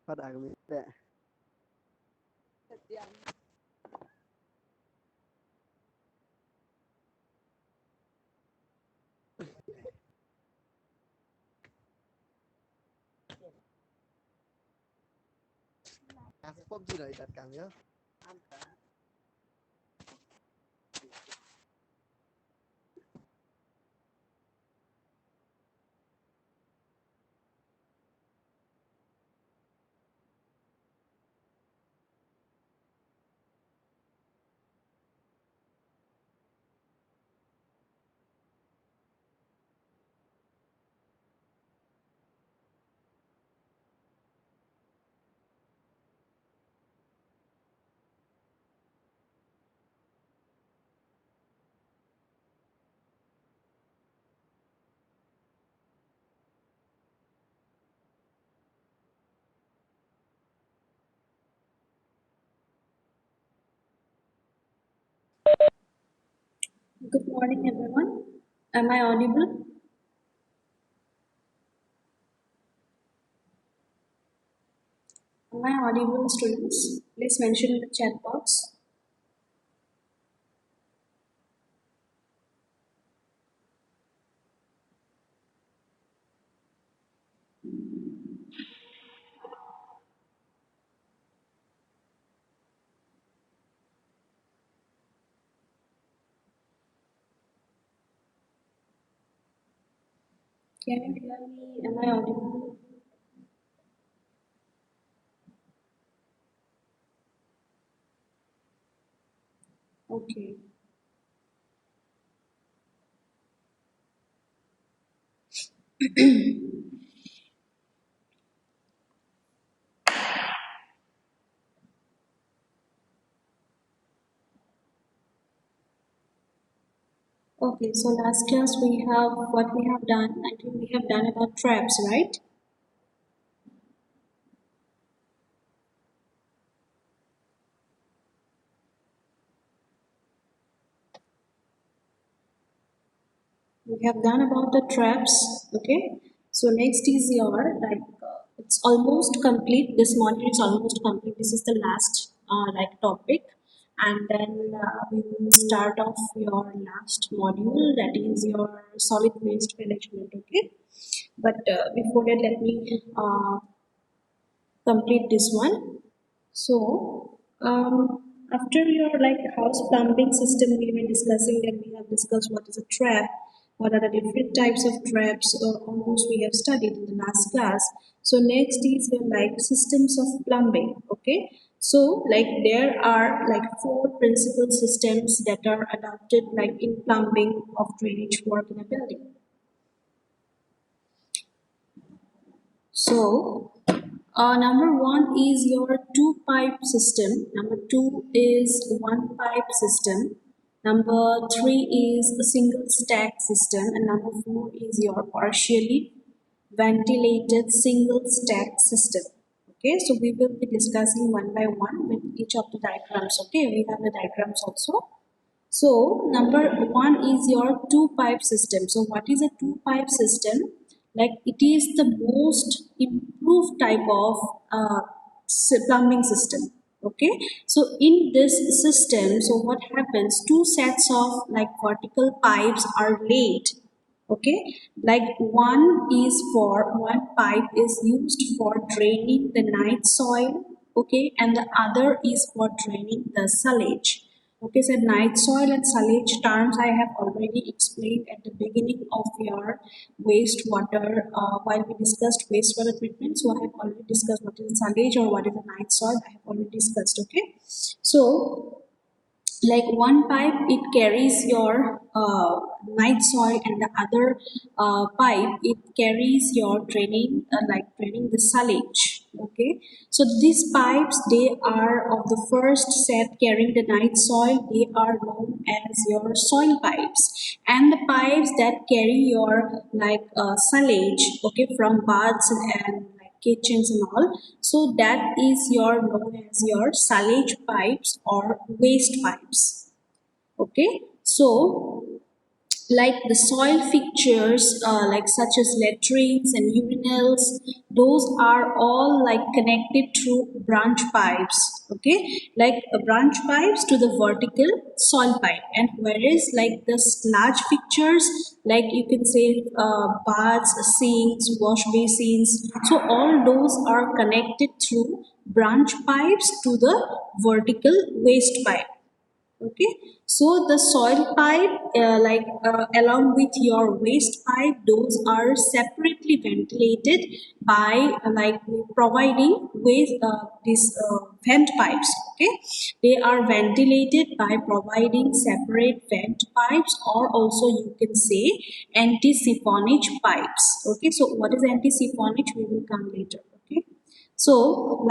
phát ác mình đấy PUBG này đặt càng nhớ Good morning, everyone. Am I audible? Am I audible, students? Please mention in the chat box. Can you hear me? Am I audible? Okay. Okay, so last class what we have done. I think we have done about traps, right? We have done about the traps. Okay, so next is your it's almost complete. This module is almost complete. This is the last topic, and then we will start off your last module, that is your solid waste management. Okay, but before that, let me complete this one. So, after your house plumbing system, we were discussing that we have discussed what is a trap, what are the different types of traps, all those we have studied in the last class. So next is your systems of plumbing. Okay, so there are four principal systems that are adopted in plumbing of drainage work in a building. So, number one is your two pipe system. Number two is one pipe system. Number three is a single stack system. And number four is your partially ventilated single stack system. Okay, so we will be discussing one by one with each of the diagrams. Okay, we have the diagrams also. So number one is your two pipe system. So what is a two pipe system? It is the most improved type of plumbing system. Okay, so in this system, so what happens? Two sets of vertical pipes are laid. Okay, one pipe is used for draining the night soil. Okay, and the other is for draining the sillage. Okay, so night soil and sillage terms I have already explained at the beginning of your wastewater while we discussed wastewater treatment. So I have already discussed what is sillage or what is a night soil. I have already discussed. Okay, so one pipe it carries your night soil, and the other pipe it carries your draining the sillage. Okay, so these pipes, they are of the first set carrying the night soil, they are known as your soil pipes, and the pipes that carry your sillage, okay, from baths and kitchens and all, so that is your known as your sillage pipes or waste pipes. Okay, so like the soil fixtures like such as latrines and urinals, those are all like connected through branch pipes, okay, like branch pipes to the vertical soil pipe. And whereas like the large fixtures, like you can say baths, sinks, wash basins, so all those are connected through branch pipes to the vertical waste pipe. Okay, so the soil pipe, along with your waste pipe, those are separately ventilated by providing with these vent pipes. Okay, they are ventilated by providing separate vent pipes, or also you can say anti-siphonage pipes. Okay, so what is anti-siphonage? We will come later. Okay. So,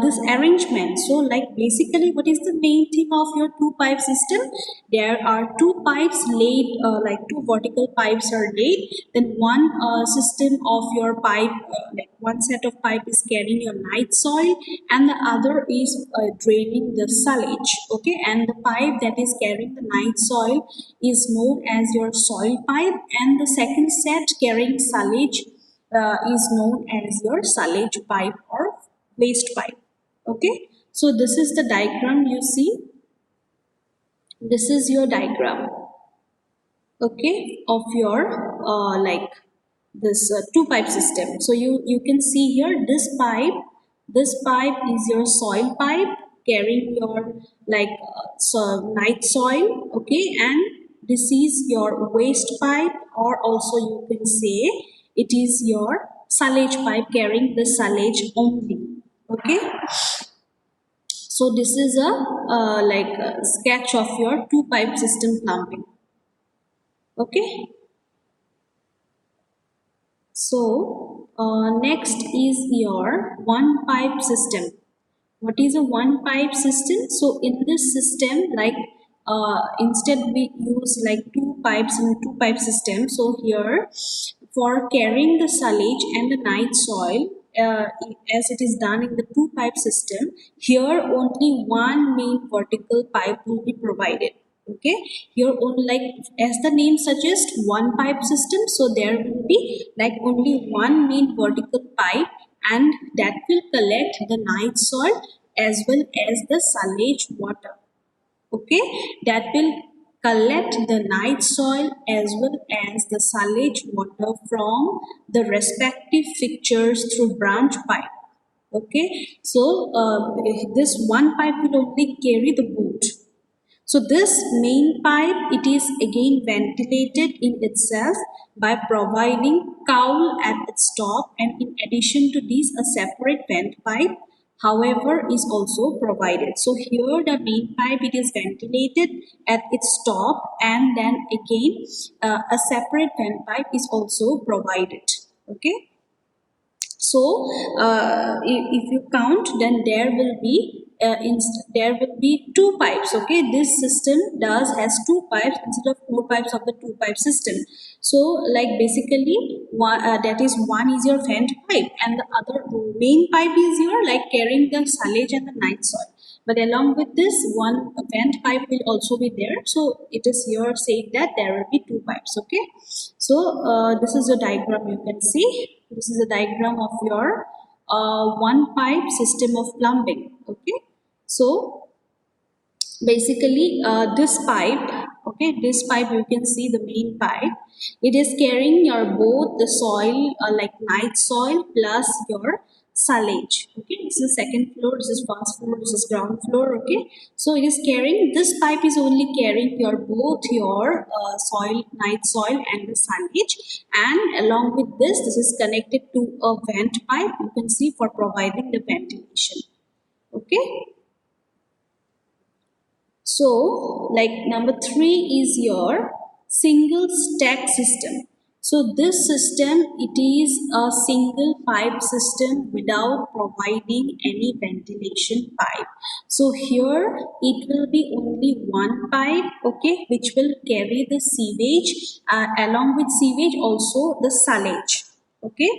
this arrangement, so like basically what is the main thing of your two pipe system? There are two pipes laid, like two vertical pipes are laid. Then one system of your pipe, like one set of pipe is carrying your night soil, and the other is draining the sullage. Okay, and the pipe that is carrying the night soil is known as your soil pipe, and the second set carrying sullage is known as your sullage pipe or waste pipe. Okay, so this is the diagram you see. This is your diagram, okay, of your this two pipe system. So you can see here this pipe is your soil pipe carrying your night soil, okay, and this is your waste pipe, or also you can say it is your sullage pipe carrying the sullage only. Okay, so this is a sketch of your two pipe system plumbing. Okay, so next is your one pipe system. What is a one pipe system? So in this system, instead we use like two pipes in two pipe system. So here for carrying the sullage and the night soil, as it is done in the two pipe system, here only one main vertical pipe will be provided. Okay, here only, like as the name suggests, one pipe system, so there will be like only one main vertical pipe, and that will collect the night soil as well as the sullage water. Okay, that will collect the night soil as well as the sullage water from the respective fixtures through branch pipe. Okay, so this one pipe will only carry the boot. So this main pipe, it is again ventilated in itself by providing cowl at its top, and in addition to this a separate vent pipe however is also provided. So here the main pipe, it is ventilated at its top, and then again a separate vent pipe is also provided. Okay, so if you count, then there will be two pipes. Okay, this system does has two pipes instead of four pipes of the two pipe system. So like basically that is one is your vent pipe, and the other main pipe is your like carrying the sullage and the night soil. But along with this, one vent pipe will also be there. So it is here saying that there will be two pipes. Okay. So this is a diagram you can see. This is a diagram of your one pipe system of plumbing. Okay. So basically this pipe, okay, this pipe you can see the main pipe, it is carrying your both the soil like night soil plus your sullage. Okay, this is second floor, this is first floor, this is ground floor. Okay, so it is carrying, this pipe is only carrying your both your soil, night soil and the sullage, and along with this is connected to a vent pipe, you can see, for providing the ventilation. Okay, so, like number three is your single stack system. So, this system, it is a single pipe system without providing any ventilation pipe. So, here it will be only one pipe, okay, which will carry the sewage, along with sewage also the sullage. Okay,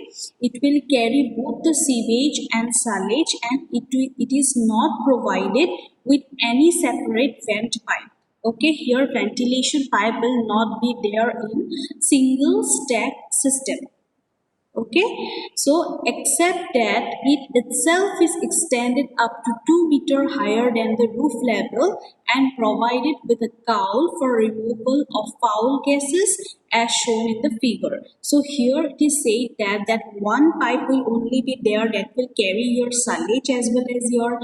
it will carry both the sewage and sullage, and it is not provided with any separate vent pipe. Okay, here ventilation pipe will not be there in single stack system. Okay, so except that it itself is extended up to 2 meter higher than the roof level and provided with a cowl for removal of foul gases as shown in the figure. So here it is said that one pipe will only be there that will carry your sewage as well as your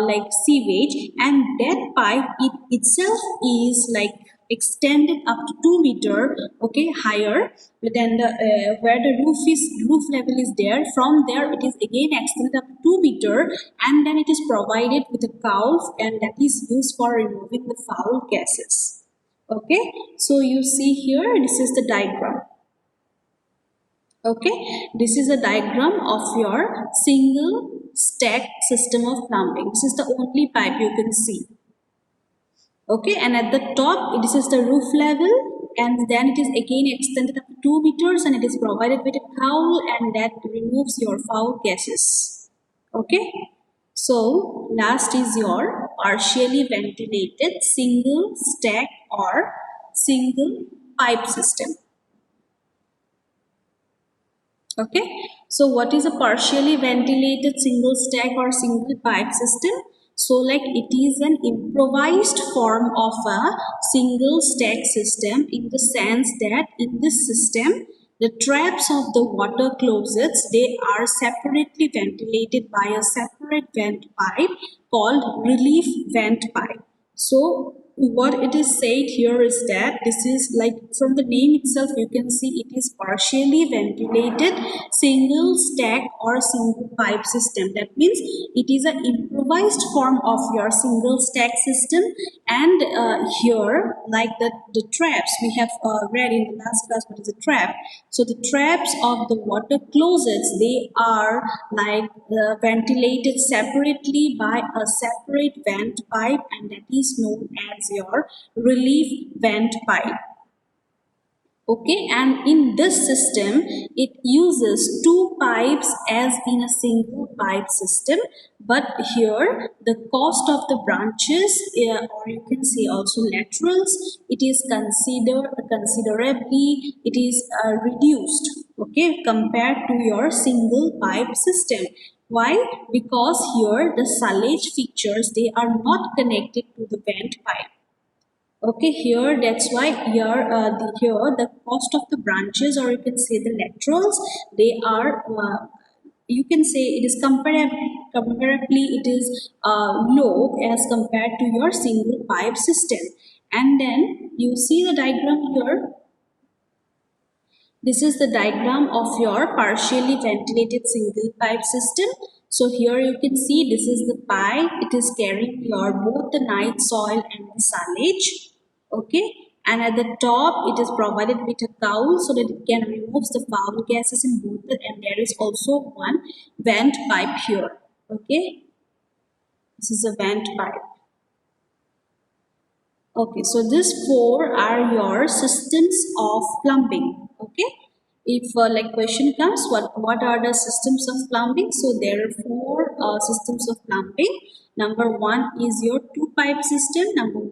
like sewage, and that pipe it itself is like extended up to 2 meter, okay, higher than the where the roof level is there. From there it is again extended up to 2 meter, and then it is provided with a cowl, and that is used for removing the foul gases. Okay, so you see here this is the diagram. Okay, this is a diagram of your single stack system of plumbing. This is the only pipe you can see. Okay, and at the top this is the roof level, and then it is again extended up to 2 meters, and it is provided with a cowl, and that removes your foul gases. Okay, so last is your partially ventilated single stack or single pipe system. Okay, so what is a partially ventilated single stack or single pipe system? So like it is an improvised form of a single stack system, in the sense that in this system the traps of the water closets, they are separately ventilated by a separate vent pipe called relief vent pipe. So what it is said here is that this is like, from the name itself you can see it is partially ventilated single stack or single pipe system. That means it is an improvised form of your single stack system. And here like the traps we have read in the last class, what is a trap. So the traps of the water closets, they are like ventilated separately by a separate vent pipe, and that is known as your relief vent pipe. Okay, and in this system it uses two pipes as in a single pipe system, but here the cost of the branches, or you can say also laterals, it is considerably it is reduced, okay, compared to your single pipe system. Why? Because here the silage features, they are not connected to the vent pipe. Okay, here that's why here the cost of the branches, or you can say the laterals, they are you can say it is comparably it is low as compared to your single pipe system. And then you see the diagram here. This is the diagram of your partially ventilated single pipe system. So here you can see this is the pipe. It is carrying your both the night soil and the silage. Okay. And at the top it is provided with a cowl so that it can remove the foul gases in both the, and there is also one vent pipe here. Okay. This is a vent pipe. Okay, so these four are your systems of plumbing. Okay, if like question comes, what are the systems of plumbing? So there are four systems of plumbing. Number one is your two pipe system. Number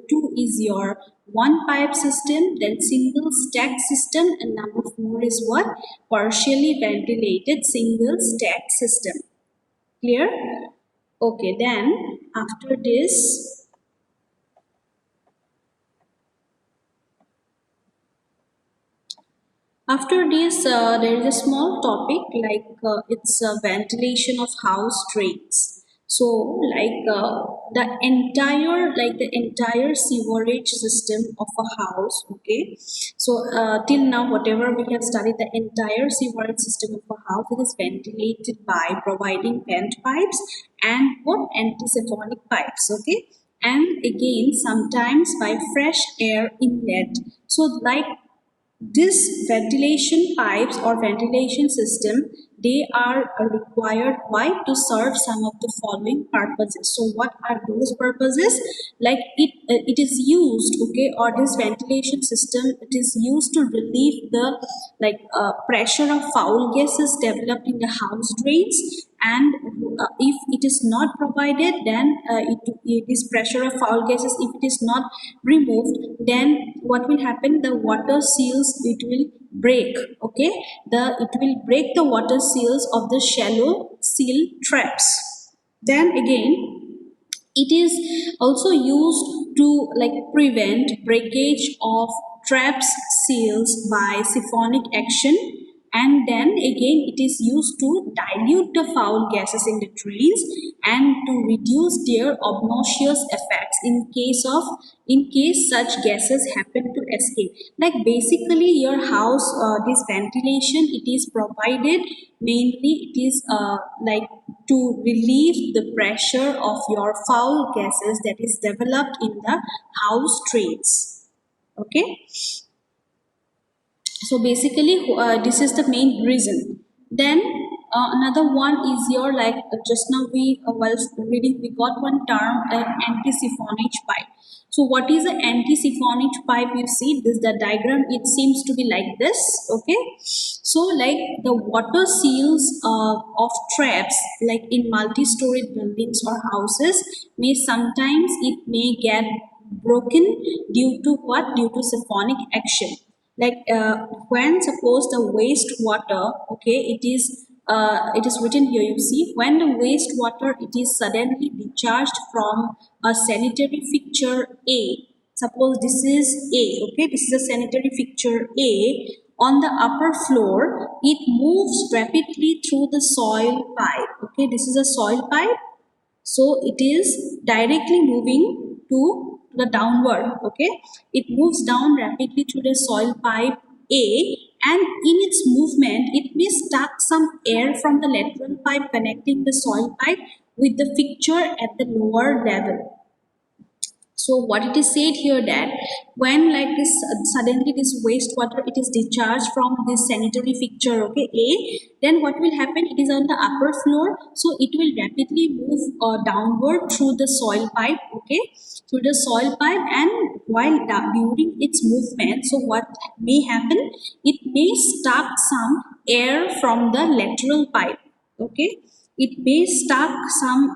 two is your one pipe system. Then single stack system, and number four is what? Partially ventilated single stack system. Clear? Okay, then after this. After this, there is a small topic like it's ventilation of house drains. So, the entire sewerage system of a house. Okay. So till now, whatever we have studied, the entire sewerage system of a house, it is ventilated by providing vent pipes and what anticephonic pipes. Okay. And again, sometimes by fresh air inlet. So like this ventilation pipes or ventilation system, they are required, why, to serve some of the following purposes. So what are those purposes? Like it is used, okay, or this ventilation system, it is used to relieve the pressure of foul gases developed in the house drains, and if it is not provided, then this pressure of foul gases, if it is not removed, then what will happen, the water seals, it will break, okay, it will break the water seals of the shallow seal traps. Then again, it is also used to prevent breakage of traps seals by siphonic action, and then again it is used to dilute the foul gases in the drains and to reduce their obnoxious effects in case such gases happen to escape. Like basically your house, this ventilation, it is provided mainly, it is to relieve the pressure of your foul gases that is developed in the house drains. Okay, so basically this is the main reason. Then another one is your just now we while reading we got one term, anti-siphonage pipe. So what is an anti-siphonage pipe? You see this, the diagram, it seems to be like this, okay. So like the water seals of traps like in multi-story buildings or houses, may sometimes it may get broken due to what, due to siphonic action. Like when suppose the wastewater, okay, it is written here, you see, when the wastewater, it is suddenly discharged from a sanitary fixture A. Suppose this is A, okay, this is a sanitary fixture A on the upper floor, it moves rapidly through the soil pipe, okay, this is a soil pipe, so it is directly moving to the downward, okay, it moves down rapidly through the soil pipe A, and in its movement it may suck some air from the lateral pipe connecting the soil pipe with the fixture at the lower level. So what it is said here, that when like this suddenly this wastewater, it is discharged from this sanitary fixture, okay, A, then what will happen, it is on the upper floor, so it will rapidly move downward through the soil pipe, okay, through the soil pipe, and while during its movement, so what may happen, it may suck some air from the lateral pipe, okay, it may suck some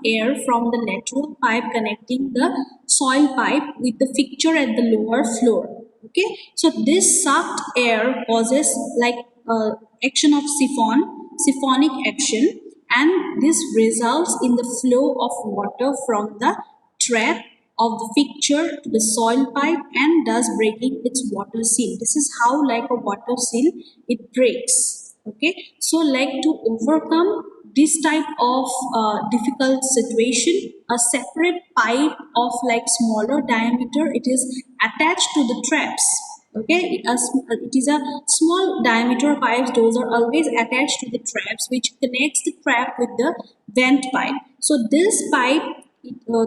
air from the lateral pipe connecting the soil pipe with the fixture at the lower floor, okay. So this sucked air causes like action of siphonic action, and this results in the flow of water from the trap of the fixture to the soil pipe and thus breaking its water seal. This is how like a water seal it breaks, okay. So like to overcome this type of difficult situation, a separate pipe of like smaller diameter, it is attached to the traps, okay, it is a small diameter pipes, those are always attached to the traps which connects the trap with the vent pipe. So this pipe,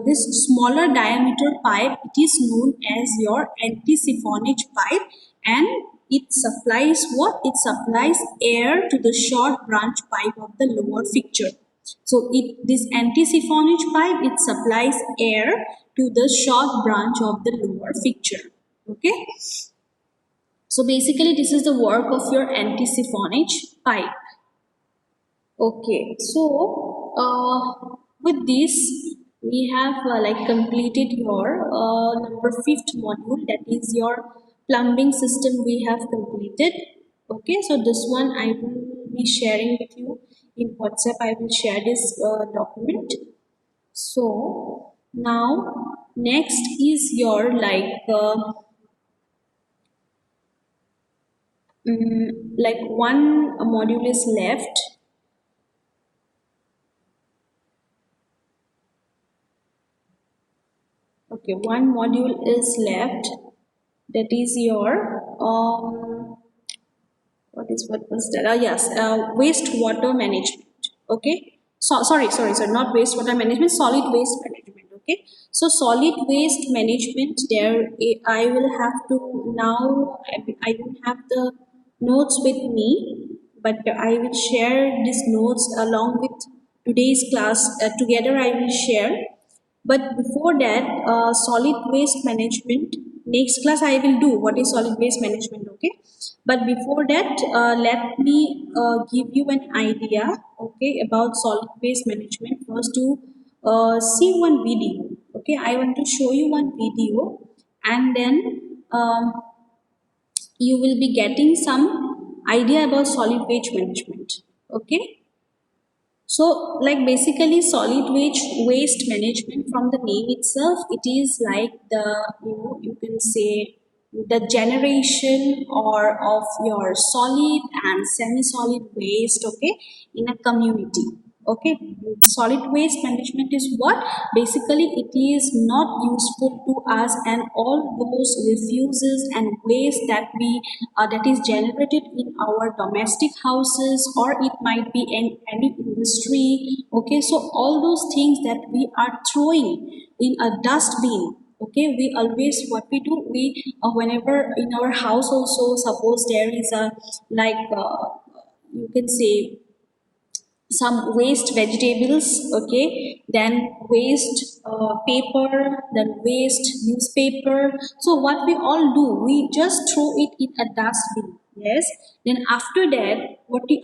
this smaller diameter pipe, it is known as your anti-siphonage pipe, and it supplies what? It supplies air to the short branch pipe of the lower fixture. So this anti-siphonage pipe, it supplies air to the short branch of the lower fixture. Okay. So basically this is the work of your anti-siphonage pipe. Okay, so with this we have completed your number fifth module, that is your plumbing system we have completed. Okay, so this one I will be sharing with you in WhatsApp. I will share this document. So now next is your one module is left. Okay, one module is left, that is your what was that? Yes, wastewater management. Okay, so sorry, not wastewater management, solid waste management. Okay, so solid waste management, there I will have to now, I don't have the notes with me, but I will share these notes along with today's class. Together I will share. But before that, solid waste management, next class I will do what is solid waste management, okay? But before that, let me give you an idea, okay, about solid waste management. First, to see one video, okay? I want to show you one video, and then you will be getting some idea about solid waste management, okay? So, like basically, solid waste management, from the name itself, it is like the, you can say, the generation or of your solid and semi-solid waste, okay, in a community. Okay, solid waste management is what basically it is not useful to us, and all those refuses and waste that we that is generated in our domestic houses, or it might be in any industry. Okay, so all those things that we are throwing in a dustbin. Okay, we always, what we do, we whenever in our house also, suppose there is a, like you can say, some waste vegetables, okay, then waste paper, then waste newspaper. So what we all do, we just throw it in a dustbin. Yes, then after that,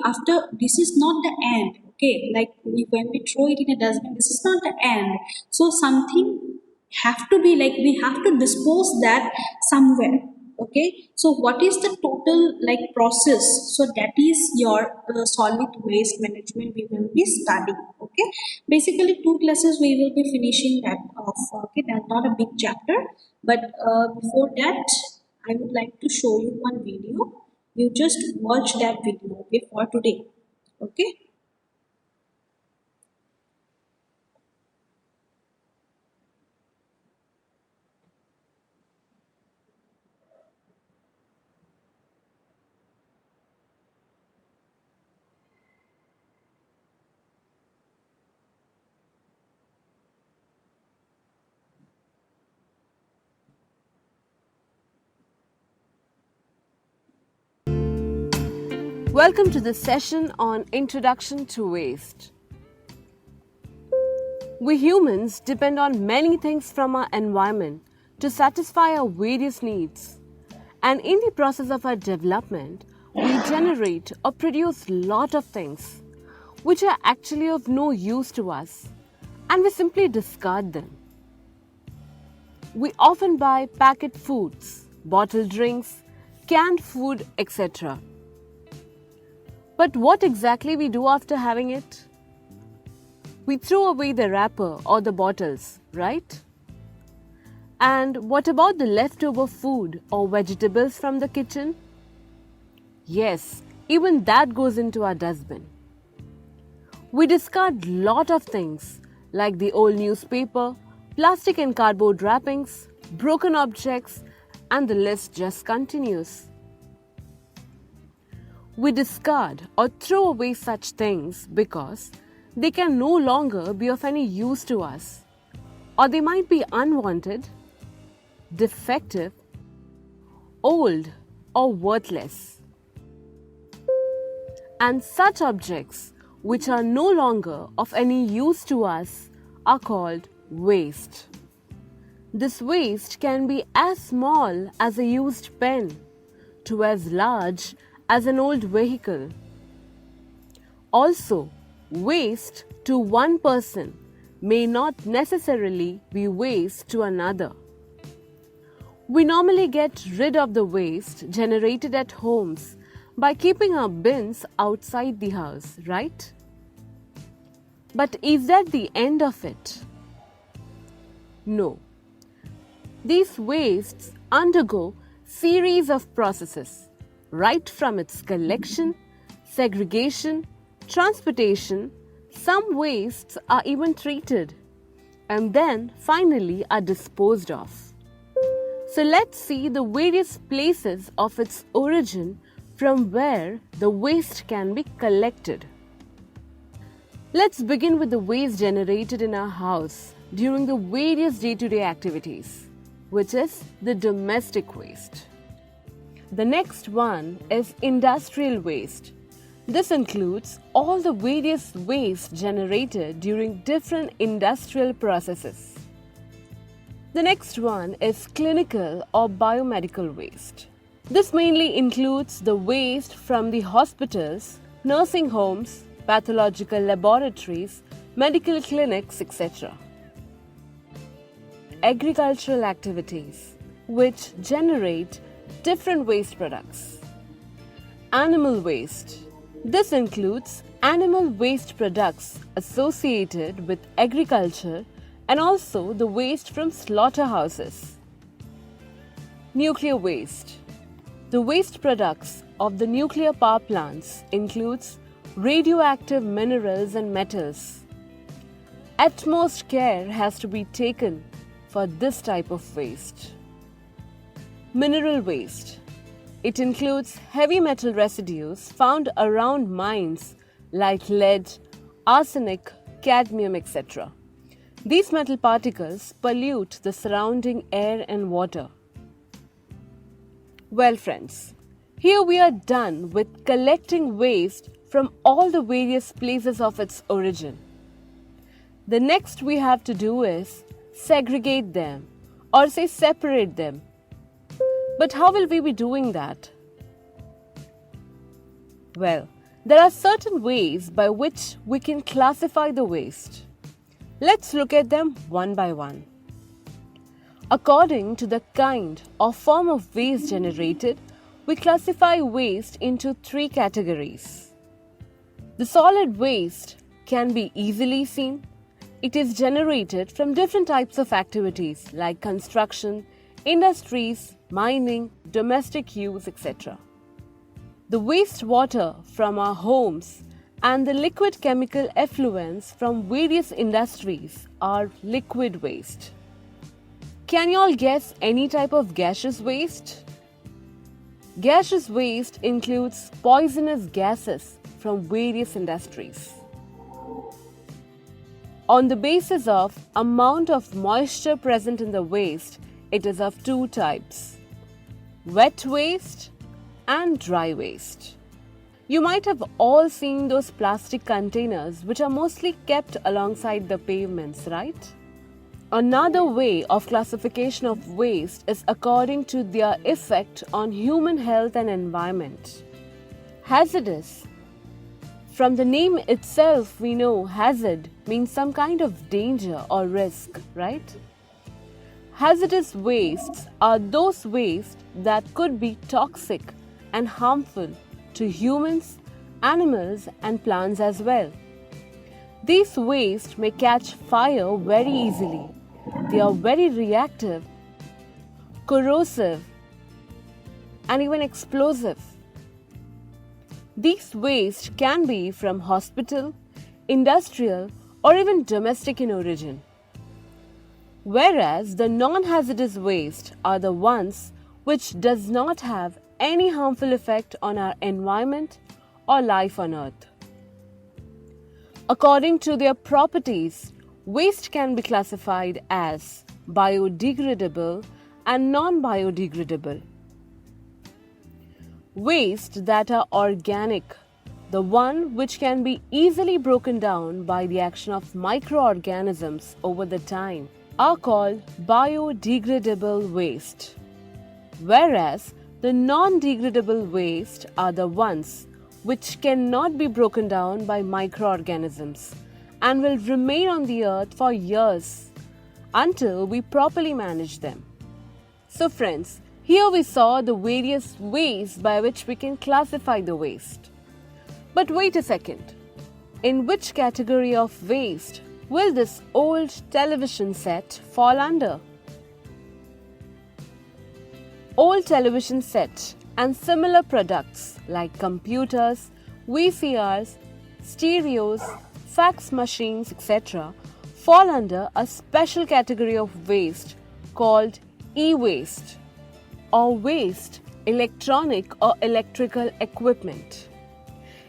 after, this is not the end, okay, like when we throw it in a dustbin, this is not the end. So something have to be, like we have to dispose that somewhere. Okay, so what is the total like process? So that is your solid waste management we will be studying. Okay, basically 2 classes we will be finishing that off. Okay, that's not a big chapter, but before that I would like to show you one video. You just watch that video, okay, for today. Okay. Welcome to the session on Introduction to Waste. We humans depend on many things from our environment to satisfy our various needs. And in the process of our development, we generate or produce lot of things which are actually of no use to us, and we simply discard them. We often buy packet foods, bottled drinks, canned food, etc. But what exactly we do after having it? We throw away the wrapper or the bottles, right? And what about the leftover food or vegetables from the kitchen? Yes, even that goes into our dustbin. We discard lot of things like the old newspaper, plastic and cardboard wrappings, broken objects, and the list just continues. We discard or throw away such things because they can no longer be of any use to us, or they might be unwanted, defective, old, or worthless. And such objects which are no longer of any use to us are called waste. This waste can be as small as a used pen to as large as an old vehicle. Also, waste to one person may not necessarily be waste to another. We normally get rid of the waste generated at homes by keeping our bins outside the house, right? But is that the end of it? No. These wastes undergo series of processes, right from its collection, segregation, transportation. Some wastes are even treated and then finally are disposed of. So let's see the various places of its origin from where the waste can be collected. Let's begin with the waste generated in our house, during the various day-to-day activities, which is the domestic waste. The next one is industrial waste. This includes all the various waste generated during different industrial processes. The next one is clinical or biomedical waste. This mainly includes the waste from the hospitals, nursing homes, pathological laboratories, medical clinics, etc. Agricultural activities, which generate different waste products. Animal waste. This includes animal waste products associated with agriculture and also the waste from slaughterhouses. Nuclear waste. The waste products of the nuclear power plants includes radioactive minerals and metals. Utmost care has to be taken for this type of waste. Mineral waste. It includes heavy metal residues found around mines like lead, arsenic, cadmium, etc. These metal particles pollute the surrounding air and water. Well friends, here we are done with collecting waste from all the various places of its origin. The next we have to do is segregate them or say separate them. But how will we be doing that? Well, there are certain ways by which we can classify the waste. Let's look at them one by one. According to the kind or form of waste generated, we classify waste into three categories. The solid waste can be easily seen. It is generated from different types of activities like construction, industries, mining, domestic use, etc. The wastewater from our homes and the liquid chemical effluents from various industries are liquid waste. Can you all guess any type of gaseous waste? Gaseous waste includes poisonous gases from various industries. On the basis of amount of moisture present in the waste, it is of two types: wet waste and dry waste. You might have all seen those plastic containers which are mostly kept alongside the pavements, right? Another way of classification of waste is according to their effect on human health and environment. Hazardous. From the name itself, we know hazard means some kind of danger or risk, right? Hazardous wastes are those wastes that could be toxic and harmful to humans, animals, and plants as well. These wastes may catch fire very easily. They are very reactive, corrosive, and even explosive. These wastes can be from hospital, industrial, or even domestic in origin. Whereas the non-hazardous waste are the ones which does not have any harmful effect on our environment or life on earth. According to their properties, waste can be classified as biodegradable and non-biodegradable. Waste that are organic, the one which can be easily broken down by the action of microorganisms over the time, are called biodegradable waste. Whereas the non-degradable waste are the ones which cannot be broken down by microorganisms and will remain on the earth for years until we properly manage them. So friends, here we saw the various ways by which we can classify the waste. But wait a second, in which category of waste will this old television set fall under? Old television set and similar products like computers, VCRs, stereos, fax machines, etc. fall under a special category of waste called e-waste or waste electronic or electrical equipment.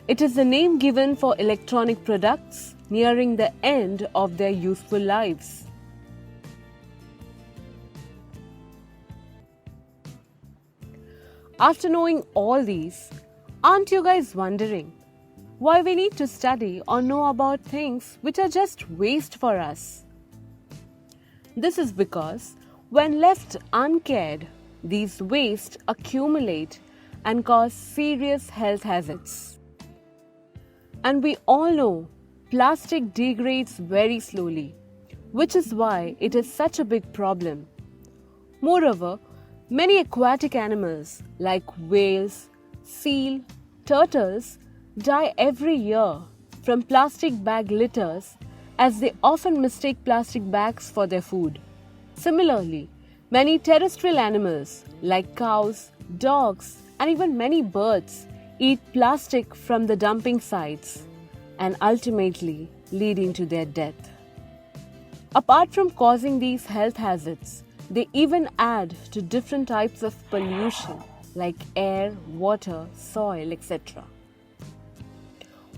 It is the name given for electronic products nearing the end of their useful lives. After knowing all these, aren't you guys wondering why we need to study or know about things which are just waste for us? This is because when left uncared, these wastes accumulate and cause serious health hazards. And we all know plastic degrades very slowly, which is why it is such a big problem. Moreover, many aquatic animals like whales, seal, turtles die every year from plastic bag litters as they often mistake plastic bags for their food. Similarly, many terrestrial animals like cows, dogs, and even many birds eat plastic from the dumping sites and ultimately leading to their death. Apart from causing these health hazards, they even add to different types of pollution like air, water, soil, etc.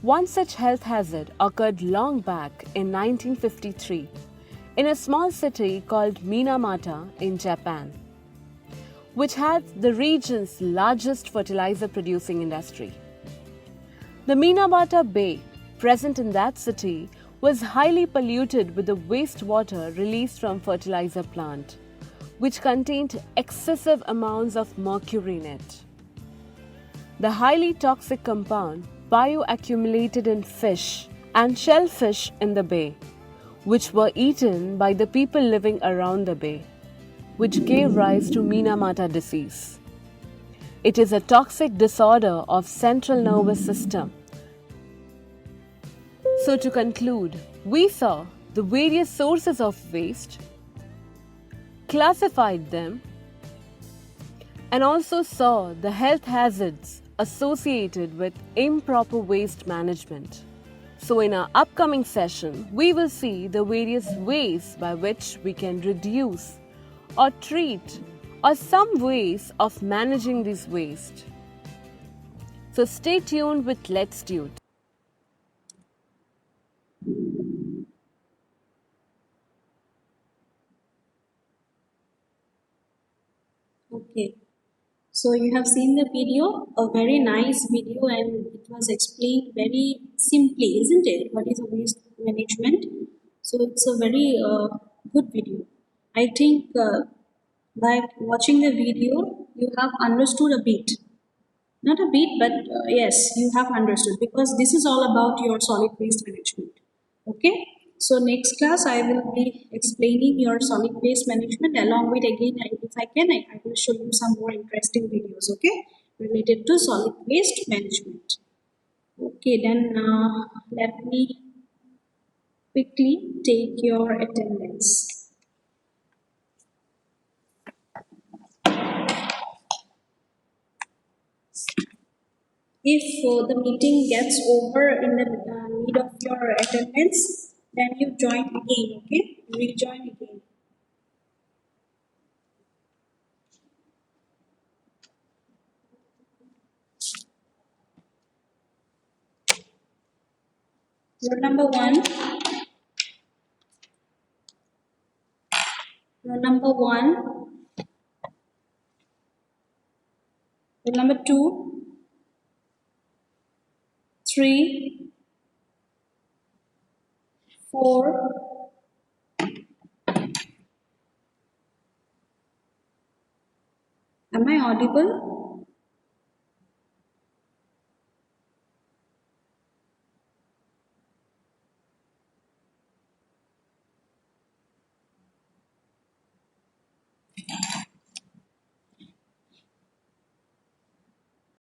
One such health hazard occurred long back in 1953 in a small city called Minamata in Japan, which had the region's largest fertilizer producing industry. The Minamata Bay, present in that city, was highly polluted with the wastewater released from fertilizer plant, which contained excessive amounts of mercury in it. The highly toxic compound bioaccumulated in fish and shellfish in the bay, which were eaten by the people living around the bay, which gave rise to Minamata disease. It is a toxic disorder of central nervous system. So to conclude, we saw the various sources of waste, classified them, and also saw the health hazards associated with improper waste management. So in our upcoming session, we will see the various ways by which we can reduce or treat or some ways of managing this waste. So stay tuned with Let's Do It. Okay. So you have seen the video, a very nice video, and it was explained very simply, isn't it? What is a waste management? So it's a very good video. I think by watching the video, you have understood a bit. Not a bit, but yes, you have understood because this is all about your solid waste management. Okay. So next class, I will be explaining your solid waste management along with again, if I can, I will show you some more interesting videos. Okay, related to solid waste management. Okay, then let me quickly take your attendance. If the meeting gets over in the mid of your attendance, then you join again, okay? Rejoin again. Roll number one, roll number one, roll number two, three, four. Am I audible?